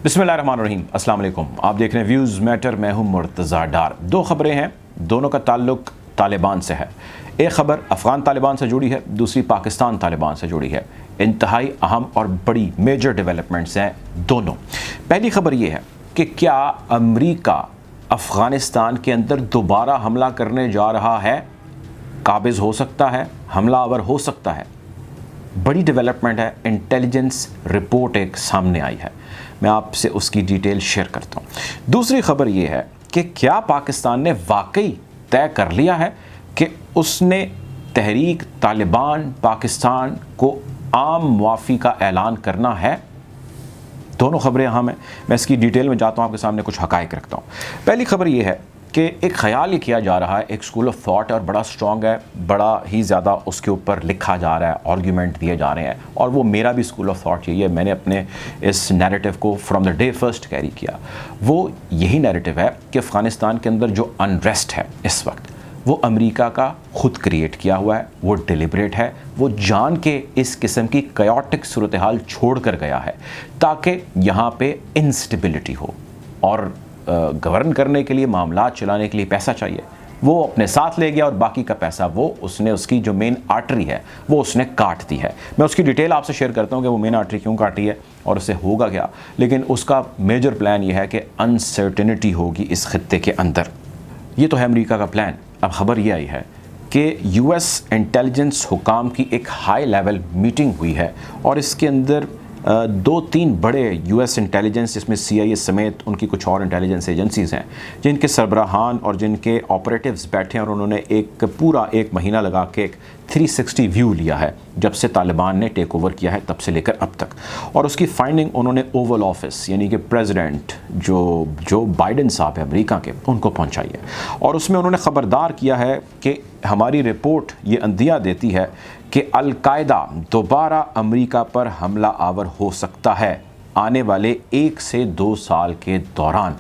बिस्मिल्लाहिर्रहमानिर्रहीम, अस्सलाम वालेकुम। आप देख रहे हैं व्यूज़ मैटर, मैं हूं मुर्तज़ा डार। दो खबरें हैं, दोनों का ताल्लुक तालिबान से है। एक खबर अफ़गान तालिबान से जुड़ी है, दूसरी पाकिस्तान तालिबान से जुड़ी है। इंतहाई अहम और बड़ी मेजर डेवलपमेंट्स हैं दोनों। पहली खबर ये है कि क्या अमरीका अफ़गानिस्तान के अंदर दोबारा हमला करने जा रहा है, काबिज़ हो सकता है, हमलावर हो सकता है। बड़ी डेवलपमेंट है, इंटेलिजेंस रिपोर्ट एक सामने आई है, मैं आपसे उसकी डिटेल शेयर करता हूँ। दूसरी खबर ये है कि क्या पाकिस्तान ने वाकई तय कर लिया है कि उसने तहरीक तालिबान पाकिस्तान को आम मुआफ़ी का ऐलान करना है। दोनों खबरें अहम हैं, मैं इसकी डिटेल में जाता हूँ, आपके सामने कुछ हक़ाइक़ रखता हूँ। पहली खबर ये है कि एक ख़याल ये किया जा रहा है, एक स्कूल ऑफ थॉट है और बड़ा स्ट्रॉन्ग है, बड़ा ही ज़्यादा उसके ऊपर लिखा जा रहा है, आर्ग्यूमेंट दिए जा रहे हैं, और वो मेरा भी स्कूल ऑफ थॉट यही है। मैंने अपने इस नैरेटिव को from the day first carry किया। वो यही नैरेटिव है कि अफ़गानिस्तान के अंदर जो अनरेस्ट है इस वक्त, वो अमेरिका का ख़ुद क्रिएट किया हुआ है, वो डिलिबरेट है, वो जान के इस किस्म की कयोटिक सूरत हाल छोड़ कर गया है ताकि यहाँ पे इंस्टेबिलिटी हो, और गवर्न करने के लिए, मामला चलाने के लिए पैसा चाहिए, वो अपने साथ ले गया और बाकी का पैसा वो उसने, उसकी जो मेन आर्टरी है वो उसने काट दी है। मैं उसकी डिटेल आपसे शेयर करता हूँ कि वो मेन आर्टरी क्यों काटी है और उससे होगा क्या, लेकिन उसका मेजर प्लान ये है कि अनसर्टेनिटी होगी इस खित्ते के अंदर। ये तो है अमेरिका का प्लान। अब खबर ये आई है कि यूएस इंटेलिजेंस हुकाम की एक हाई लेवल मीटिंग हुई है और इसके अंदर दो तीन बड़े यूएस इंटेलिजेंस, जिसमें CIA समेत उनकी कुछ और इंटेलिजेंस एजेंसीज़ हैं, जिनके सरबराहान और जिनके ऑपरेटिव्स बैठे हैं और उन्होंने एक महीना लगा के एक 360 व्यू लिया है जब से तालिबान ने टेक ओवर किया है तब से लेकर अब तक। और उसकी फाइंडिंग उन्होंने ओवल ऑफिस यानी कि प्रेसिडेंट जो बाइडेन साहब है अमेरिका के, उनको पहुंचाई है। और उसमें उन्होंने ख़बरदार किया है कि हमारी रिपोर्ट ये अंदिया देती है कि अल-कायदा दोबारा अमेरिका पर हमला आवर हो सकता है आने वाले 1 से 2 साल के दौरान,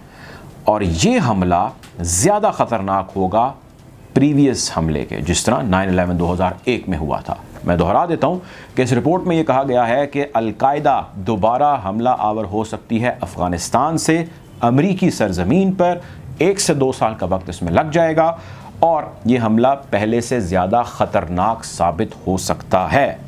और ये हमला ज़्यादा ख़तरनाक होगा प्रीवियस हमले के, जिस तरह 9/11 2001 में हुआ था। मैं दोहरा देता हूँ कि इस रिपोर्ट में ये कहा गया है कि अल-कायदा दोबारा हमला आवर हो सकती है अफ़गानिस्तान से अमरीकी सरज़मीन पर। 1 से 2 साल का वक्त इसमें लग जाएगा और ये हमला पहले से ज़्यादा ख़तरनाक साबित हो सकता है।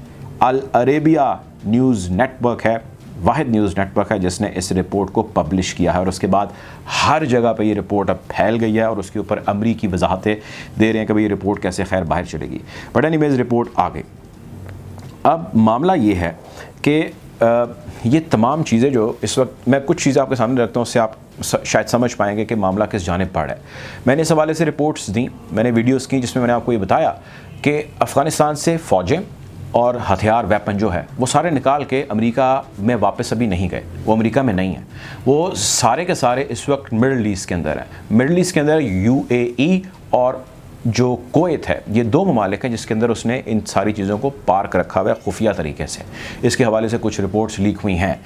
अल अरेबिया न्यूज़ नेटवर्क है, वाहिद न्यूज़ नेटवर्क है जिसने इस रिपोर्ट को पब्लिश किया है, और उसके बाद हर जगह पे ये रिपोर्ट अब फैल गई है और उसके ऊपर अमरीकी वजाहतें दे रहे हैं कि भाई ये रिपोर्ट कैसे खैर बाहर चलेगी। बट एनीवेज़ रिपोर्ट आ गई। अब मामला ये है कि ये तमाम चीज़ें जो इस वक्त, मैं कुछ चीज़ें आपके सामने रखता हूँ, उससे आप शायद समझ पाएंगे कि मामला किस जानिब बढ़ है। मैंने इस हवाले से रिपोर्ट्स दी, मैंने वीडियोस की जिसमें मैंने आपको ये बताया कि अफ़गानिस्तान से फ़ौजें और हथियार, वेपन जो है वो सारे निकाल के अमेरिका में वापस अभी नहीं गए, वो अमेरिका में नहीं है, वो सारे के सारे इस वक्त मिडल ईस्ट के अंदर हैं। मिडल ईस्ट के अंदर UAE और जो कुवैत है, ये 2 ममालिक हैं जिसके अंदर उसने इन सारी चीज़ों को पार्क रखा हुआ है खुफिया तरीके से। इसके हवाले से कुछ रिपोर्ट्स लीक हुई हैं।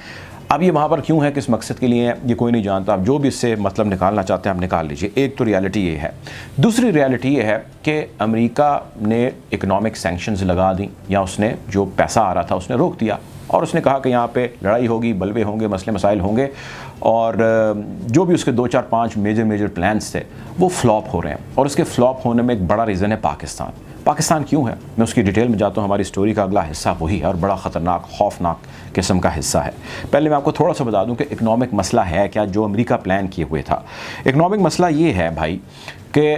अब ये वहाँ पर क्यों है, किस मकसद के लिए है, ये कोई नहीं जानता। आप जो भी इससे मतलब निकालना चाहते हैं आप निकाल लीजिए। एक तो रियलिटी ये है। दूसरी रियलिटी ये है कि अमेरिका ने इकोनॉमिक सैंक्शंस लगा दी, या उसने जो पैसा आ रहा था उसने रोक दिया, और उसने कहा कि यहाँ पे लड़ाई होगी, बलवे होंगे, मसले मसाइल होंगे, और जो भी उसके 2 4 5 मेजर प्लान्स थे वो फ्लॉप हो रहे हैं। और उसके फ्लॉप होने में एक बड़ा रीज़न है पाकिस्तान। पाकिस्तान क्यों है, मैं उसकी डिटेल में जाता हूँ। हमारी स्टोरी का अगला हिस्सा वही है और बड़ा ख़तरनाक खौफनाक किस्म का हिस्सा है। पहले मैं आपको थोड़ा सा बता दूँ कि इकनॉमिक मसला है क्या जो अमेरिका प्लान किए हुए था। इकनॉमिक मसला ये है भाई कि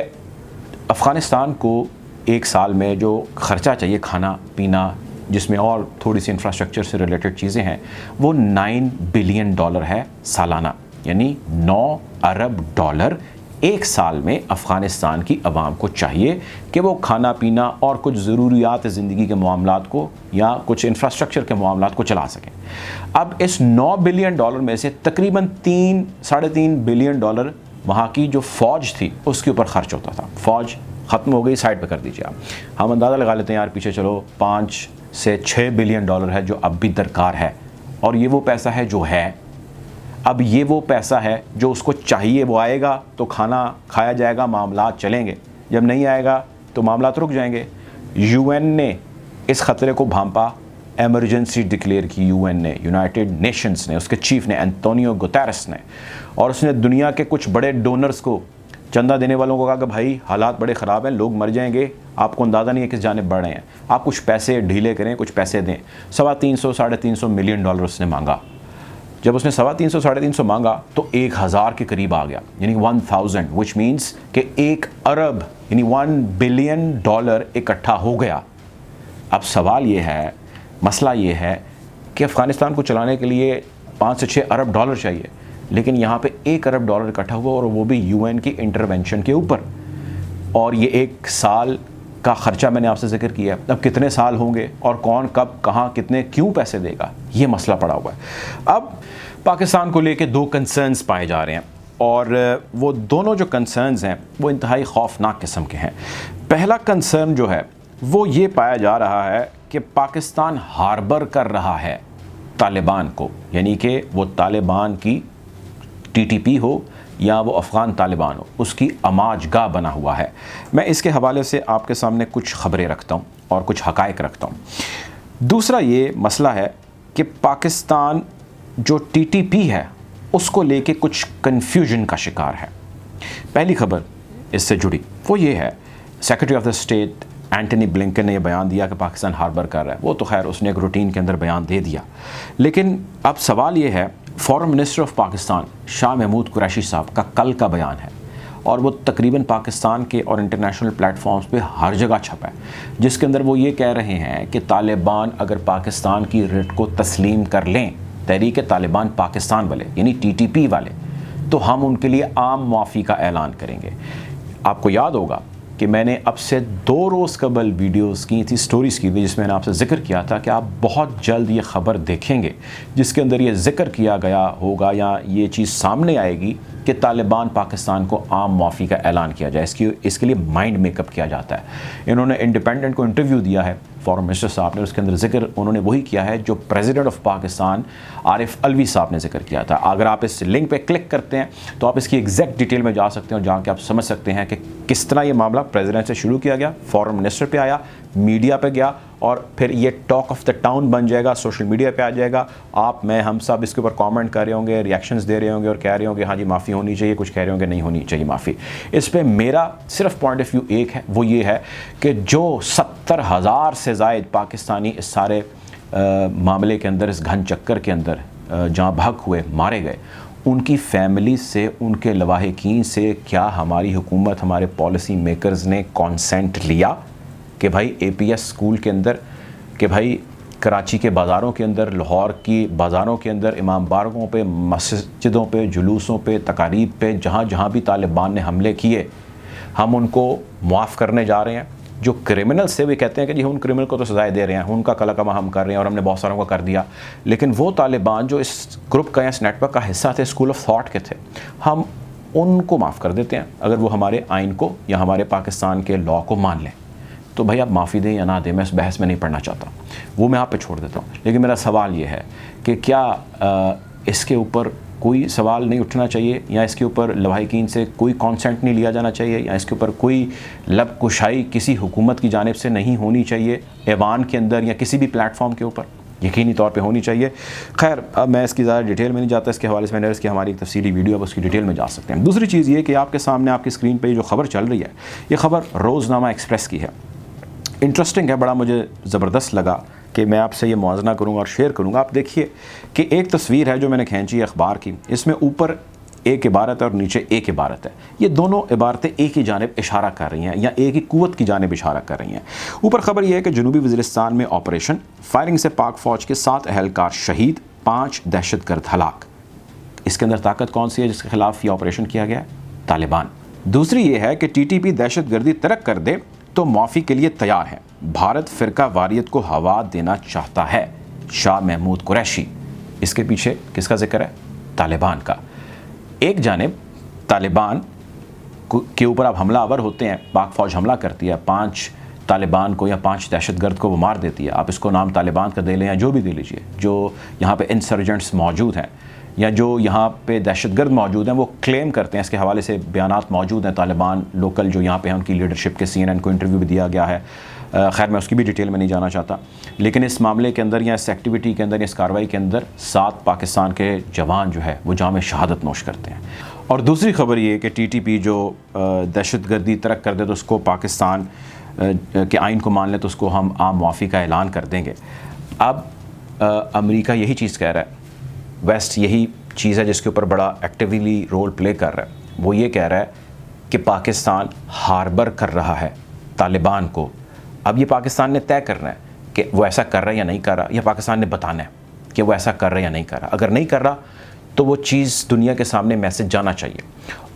अफ़गानिस्तान को 1 साल में जो ख़र्चा चाहिए खाना पीना, जिसमें और थोड़ी सी इंफ्रास्ट्रक्चर से रिलेटेड चीज़ें हैं, वो $9 बिलियन है सालाना, यानी $9 अरब 1 साल में अफ़गानिस्तान की आवाम को चाहिए कि वो खाना पीना और कुछ ज़रूरियात ज़िंदगी के मामलात को या कुछ इंफ्रास्ट्रक्चर के मामलात को चला सकें। अब इस $9 बिलियन में से तकरीबन $3-3.5 बिलियन वहाँ की जो फ़ौज थी उसके ऊपर ख़र्च होता था। फ़ौज ख़त्म हो गई, साइड पे कर दीजिए आप। हम अंदाज़ा लगा लेते हैं यार, पीछे चलो 5 से 6 बिलियन है जो अब भी दरकार है, और ये वो पैसा है जो है। अब ये वो पैसा है जो उसको चाहिए, वो आएगा तो खाना खाया जाएगा, मामलात चलेंगे, जब नहीं आएगा तो मामलात रुक जाएंगे। UN ने इस ख़तरे को भांपा एमरजेंसी डिक्लेयर की यूएन ने, यूनाइटेड नेशंस ने, उसके चीफ ने एंटोनियो गुतेरेस ने, और उसने दुनिया के कुछ बड़े डोनर्स को, चंदा देने वालों को कहा कि भाई हालात बड़े ख़राब हैं, लोग मर जाएंगे, आपको अंदाज़ा नहीं है किस जानिब बढ़ रहे हैं, आप कुछ पैसे ढीले करें, कुछ पैसे दें। 350 साढ़े 300 मिलियन डॉलर उसने मांगा। जब उसने 350 साढ़े 300 मांगा तो 1000 के करीब आ गया, यानी 1000, विच मीन्स कि 1 अरब यानी $1 बिलियन इकट्ठा हो गया। अब सवाल ये है, मसला ये है कि अफ़गानिस्तान को चलाने के लिए 5 से 6 अरब डॉलर चाहिए, लेकिन यहाँ पे 1 अरब डॉलर इकट्ठा हुआ, और वो भी यूएन की इंटरवेंशन के ऊपर। और ये 1 साल का ख़र्चा मैंने आपसे जिक्र किया। अब कितने साल होंगे और कौन कब कहाँ कितने क्यों पैसे देगा, ये मसला पड़ा हुआ है। अब पाकिस्तान को लेके 2 कंसर्न्स पाए जा रहे हैं, और वो दोनों जो कंसर्न्स हैं वो इंतहाई खौफनाक किस्म के हैं। पहला कंसर्न जो है वो ये पाया जा रहा है कि पाकिस्तान हार्बर कर रहा है तालिबान को, यानी कि वो तालिबान की टीटीपी हो या वो अफ़गान तालिबान हो, उसकी अमाजगाह बना हुआ है। मैं इसके हवाले से आपके सामने कुछ ख़बरें रखता हूँ और कुछ हक़ाइक़ रखता हूँ। दूसरा ये मसला है कि पाकिस्तान जो टीटीपी है उसको लेके कुछ कन्फ्यूजन का शिकार है। पहली खबर इससे जुड़ी वो ये है, secretary of the state Antony Blinken ने यह बयान दिया कि पाकिस्तान हार्बर कर रहा है। वो तो खैर उसने एक रूटीन के अंदर बयान दे दिया, लेकिन अब सवाल ये है, foreign minister of Pakistan Shah Mahmood Qureshi साहब का कल का बयान है, और वो तकरीबन पाकिस्तान के और इंटरनेशनल प्लेटफॉर्म्स पे हर जगह छपा है, जिसके अंदर वो ये कह रहे हैं कि तालिबान अगर पाकिस्तान की रिट को तस्लीम कर लें, तहरीक तालिबान पाकिस्तान वाले यानी टीटीपी वाले, तो हम उनके लिए आम माफ़ी का ऐलान करेंगे। आपको याद होगा कि मैंने अब से 2 रोज़ कबल वीडियोस की थी, स्टोरीज़ की थी, जिसमें मैंने आपसे ज़िक्र किया था कि आप बहुत जल्द ये ख़बर देखेंगे जिसके अंदर ये ज़िक्र किया गया होगा या ये चीज़ सामने आएगी कि तालिबान पाकिस्तान को आम माफ़ी का ऐलान किया जाए। इसके लिए माइंड मेकअप किया जाता है। इन्होंने इंडिपेंडेंट को इंटरव्यू दिया है फॉरेन मिनिस्टर साहब ने, उसके अंदर जिक्र उन्होंने वही किया है जो प्रेसिडेंट ऑफ पाकिस्तान आरिफ अलवी साहब ने जिक्र किया था। अगर आप इस लिंक पे क्लिक करते हैं तो आप इसकी एग्जैक्ट डिटेल में जा सकते हैं और जाके आप समझ सकते हैं कि किस तरह ये मामला प्रेसिडेंट से शुरू किया गया, फॉरेन मिनिस्टर पे आया, मीडिया पे गया, और फिर ये टॉक ऑफ द टाउन बन जाएगा, सोशल मीडिया पे आ जाएगा। आप, मैं, हम सब इसके ऊपर कमेंट कर रहे होंगे, रिएक्शंस दे रहे होंगे और कह रहे होंगे हाँ जी माफ़ी होनी चाहिए, कुछ कह रहे होंगे नहीं होनी चाहिए माफ़ी। इस पर मेरा सिर्फ पॉइंट ऑफ व्यू एक है, वो ये है कि जो 70,000 से ज़ायद पाकिस्तानी इस सारे मामले के अंदर, इस घन चक्कर के अंदर जहाँ भाग हुए, मारे गए, उनकी फैमिली से, उनके लवाहिकीन से क्या हमारी हुकूमत, हमारे पॉलिसी मेकर्स ने कॉन्सेंट लिया कि भाई एपीएस स्कूल के अंदर, कि भाई कराची के बाज़ारों के अंदर, लाहौर की बाज़ारों के अंदर, इमाम बारगों पे, मस्जिदों पे, जुलूसों पे, तकारीब पे, जहाँ जहाँ भी तालिबान ने हमले किए, हम उनको मुआफ़ करने जा रहे हैं। जो क्रिमिनल्स थे वे कहते हैं कि जी उन क्रिमिनल को तो सजाएं दे रहे हैं, उनका कलाकमा हम कर रहे हैं और हमने बहुत सारों को कर दिया, लेकिन वो तालिबान जो इस ग्रुप का या इस नेटवर्क का हिस्सा थे, स्कूल ऑफ थॉट के थे, हम उनको माफ़ कर देते हैं अगर वो हमारे आइन को या हमारे पाकिस्तान के लॉ को मान लें। तो भाई आप माफ़ी दें या ना दें, मैं इस बहस में नहीं पढ़ना चाहता, वो मैं आप पे छोड़ देता हूँ। लेकिन मेरा सवाल ये है कि क्या इसके ऊपर कोई सवाल नहीं उठना चाहिए, या इसके ऊपर लवाहिकीन से कोई कॉन्सेंट नहीं लिया जाना चाहिए, या इसके ऊपर कोई लब कुशाई किसी हुकूमत की जानिब से नहीं होनी चाहिए ऐवान के अंदर या किसी भी प्लेटफॉर्म के ऊपर? यकीनी तौर पे होनी चाहिए। खैर, अब मैं इसकी ज़्यादा डिटेल में नहीं जाता, इसके हवाले से मैंने इसकी हमारी एक तफसीली वीडियो अब उसकी डिटेल में जा सकते हैं। दूसरी चीज़ ये कि आपके सामने आपकी स्क्रीन पर जो खबर चल रही है, ये खबर रोज़नामा एक्सप्रेस की है। इंटरेस्टिंग है, बड़ा मुझे ज़बरदस्त लगा कि मैं आपसे ये मुआवजा करूँगा और शेयर करूँगा। आप देखिए कि एक तस्वीर है जो मैंने खींची है अखबार की, इसमें ऊपर एक इबारत है और नीचे एक इबारत है। ये दोनों इबारतें एक ही जानिब इशारा कर रही हैं या एक ही कुव्वत की जानिब इशारा कर रही हैं। ऊपर ख़बर यह है कि जनूबी वज़ीरिस्तान में ऑपरेशन, फायरिंग से पाक फ़ौज के 7 अहलकार शहीद, 5 दहशतगर्द हलाक। इसके अंदर ताकत कौन सी है जिसके खिलाफ ये ऑपरेशन किया गया है? तालिबान। दूसरी ये है कि टीटीपी दहशतगर्दी तरक कर दे तो माफ़ी के लिए तैयार है, भारत फ़िरका वारियत को हवा देना चाहता है, शाह महमूद कुरैशी। इसके पीछे किसका जिक्र है? तालिबान का। एक जानिब तालिबान के ऊपर अब हमलावर होते हैं, पाक फ़ौज हमला करती है, 5 तालिबान को या 5 दहशतगर्द को वो मार देती है। आप इसको नाम तालिबान का दे लें या जो भी दे लीजिए, जो यहाँ पे इंसर्जेंट्स मौजूद हैं या जो यहाँ पे दहशतगर्द मौजूद हैं, वो क्लेम करते हैं, इसके हवाले से बयानात मौजूद हैं। तालिबान लोकल जो यहाँ पे हैं उनकी लीडरशिप के CNN को इंटरव्यू भी दिया गया है, खैर मैं उसकी भी डिटेल में नहीं जाना चाहता, लेकिन इस मामले के अंदर या इस एक्टिविटी के अंदर या इस कार्रवाई के अंदर 7 पाकिस्तान के जवान जो है वो जाम शहादत नोश करते हैं। और दूसरी खबर ये कि TTP जो दहशतगर्दी तरक कर दे तो उसको पाकिस्तान के आइन को मान ले तो उसको हम आम मुआफ़ी का ऐलान कर देंगे। अब अमेरिका यही चीज़ कह रहा है, वेस्ट यही चीज़ है जिसके ऊपर बड़ा एक्टिवली रोल प्ले कर रहा है। वो ये कह रहा है कि पाकिस्तान हार्बर कर रहा है तालिबान को। अब ये पाकिस्तान ने तय करना है कि वो ऐसा कर रहा है या नहीं कर रहा, या पाकिस्तान ने बताना है कि वो ऐसा कर रहा है या नहीं कर रहा। अगर नहीं कर रहा तो वो चीज़ दुनिया के सामने मैसेज जाना चाहिए।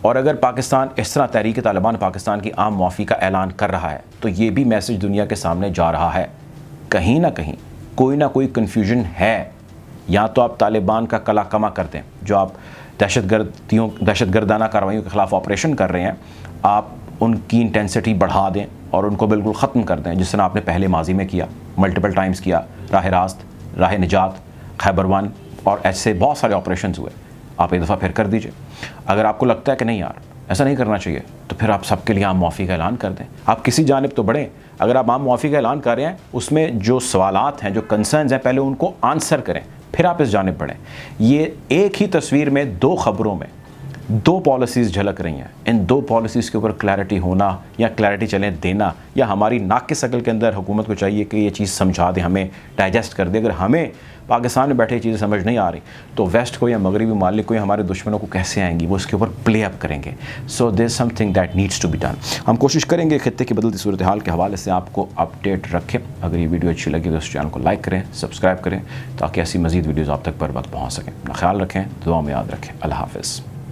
और अगर पाकिस्तान इस तरह तहरीक तालिबान पाकिस्तान की आम मुआफ़ी का ऐलान कर रहा है तो ये भी मैसेज दुनिया के सामने जा रहा है कहीं ना कहीं कोई ना कोई कन्फ्यूजन है। या तो आप तालिबान का कला कमा कर दें, जो आप दहशतगर्दाना कार्रवाइयों के ख़िलाफ़ ऑपरेशन कर रहे हैं, आप उनकी इंटेंसिटी बढ़ा दें और उनको बिल्कुल ख़त्म कर दें, जिस तरह आपने पहले माजी में किया, मल्टीपल टाइम्स किया, राह रास्त, राह निजात, खैबर वन और ऐसे बहुत सारे ऑपरेशन हुए। आप एक दफ़ा फिर कर दीजिए। अगर आपको लगता है कि नहीं यार ऐसा नहीं करना चाहिए तो फिर आप सबके लिए आम मुआफ़ी का ऐलान कर दें। आप किसी जानिब तो बढ़ें। अगर आप आम मुआफ़ी का ऐलान कर रहे हैं उसमें जो सवालात हैं, जो कंसर्न्स हैं, पहले उनको आंसर करें, फिर आप इस जानिब बढ़ें। ये एक ही तस्वीर में 2 खबरों में 2 पॉलिसीज़ झलक रही हैं। इन 2 पॉलिसीज़ के ऊपर क्लैरिटी होना या क्लैरिटी चलें देना, या हमारी नाक़िस अक़ल के अंदर हुकूमत को चाहिए कि ये चीज़ समझा दे, हमें डाइजेस्ट कर दे। अगर हमें पाकिस्तान में बैठे चीज़ें समझ नहीं आ रही तो वेस्ट को या मगरबी मालिक को या हमारे दुश्मनों को कैसे आएंगी, वो इसके ऊपर प्ले अप करेंगे। So there something that needs to be done. हम कोशिश करेंगे खित्ते की बदलती सूरत हाल के हवाले से आपको अपडेट रखें। अगर ये वीडियो अच्छी लगी तो इस चैनल को लाइक करें, सब्सक्राइब करें, ताकि ऐसी मज़ीद वीडियोज़ आप तक पर वक्त पहुँच सकें। अपना ख्याल रखें, दुआ में याद रखें। अल्लाह हाफ़िज़।